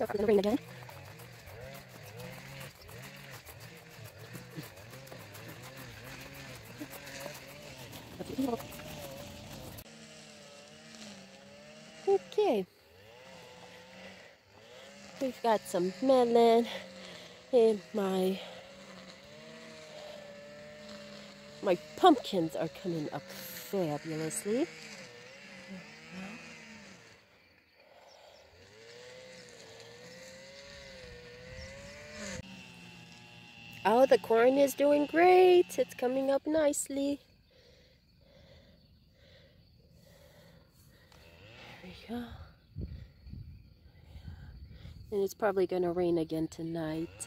It's gonna rain again. Okay. We've got some melon and my pumpkins are coming up fabulously. Oh, the corn is doing great. It's coming up nicely. There we go. And it's probably going to rain again tonight.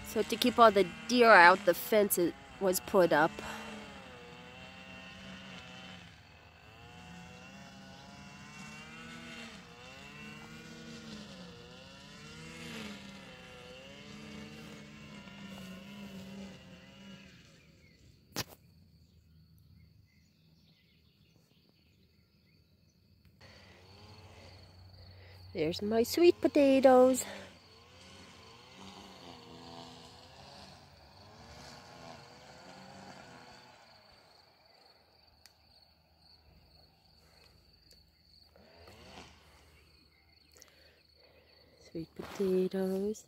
So to keep all the deer out, the fence was put up. There's my sweet potatoes. Sweet potatoes.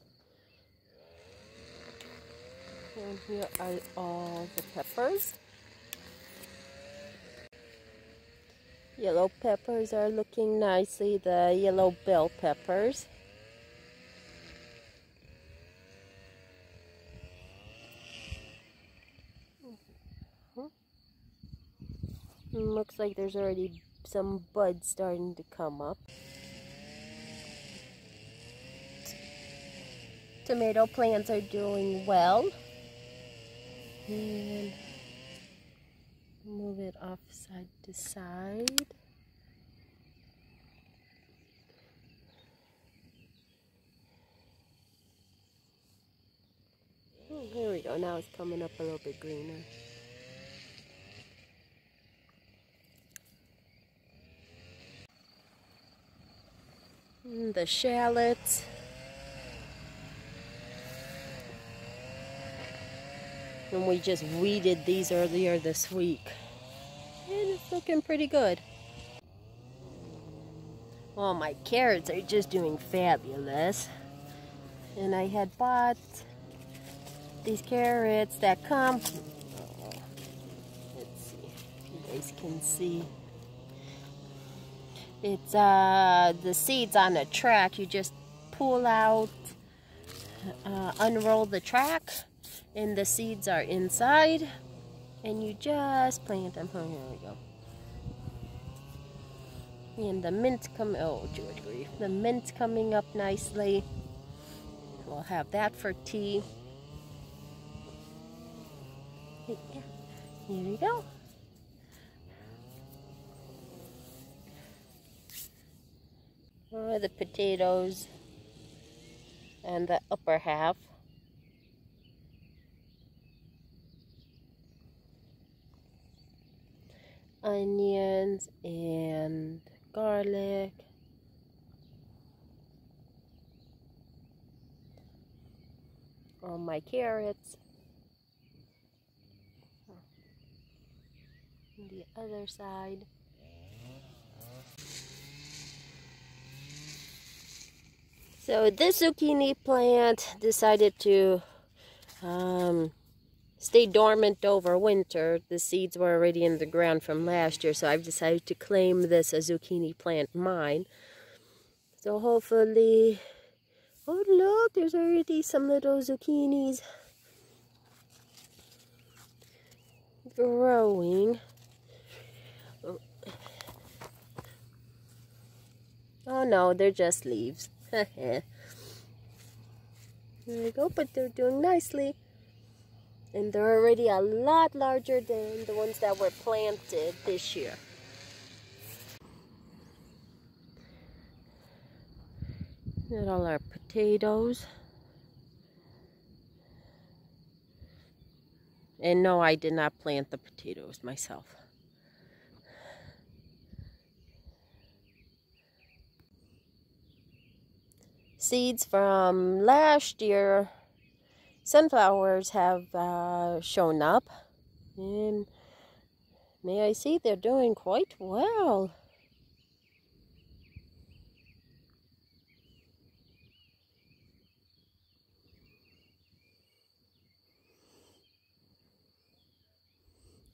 And here are all the peppers. Yellow peppers are looking nicely, the yellow bell peppers. Looks like there's already some buds starting to come up. Tomato plants are doing well. And move it off side to side. Oh, here we go. Now it's coming up a little bit greener. And the shallots. And we just weeded these earlier this week. And it's looking pretty good. Well, my carrots are just doing fabulous. And I had bought these carrots that come. Let's see if you guys can see. It's the seeds on a track. You just pull out, unroll the track, and the seeds are inside, and you just plant them. Oh, here we go. And the mint's coming. Oh, George grief! The mint's coming up nicely. We'll have that for tea. Yeah, here we go. The potatoes and the upper half. Onions and garlic. All my carrots. On the other side. So this zucchini plant decided to stay dormant over winter. The seeds were already in the ground from last year, so I've decided to claim this a zucchini plant mine. So hopefully, oh look, there's already some little zucchinis growing. Oh no, they're just leaves. There we go, but they're doing nicely. And they're already a lot larger than the ones that were planted this year. Got all our potatoes. And no, I did not plant the potatoes myself. Seeds from last year, sunflowers have shown up. And may I see, they're doing quite well.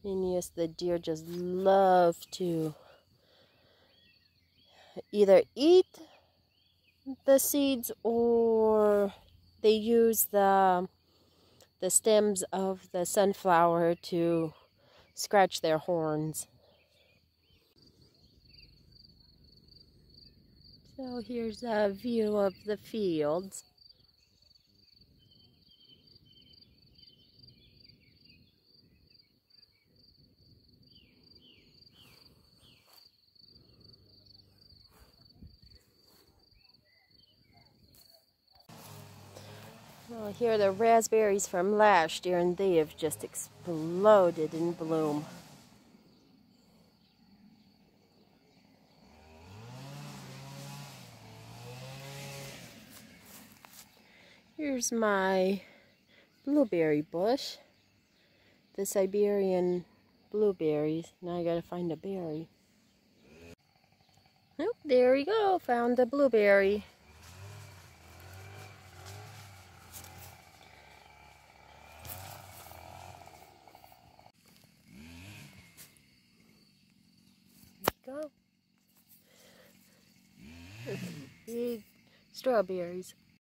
And yes, the deer just love to either eat the seeds or they use the stems of the sunflower to scratch their horns. So here's a view of the fields. Well, here are the raspberries from last year, and they have just exploded in bloom. Here's my blueberry bush, the Siberian blueberries. Now I gotta find a berry. Oh, there we go, found a blueberry. There you go. Big strawberries.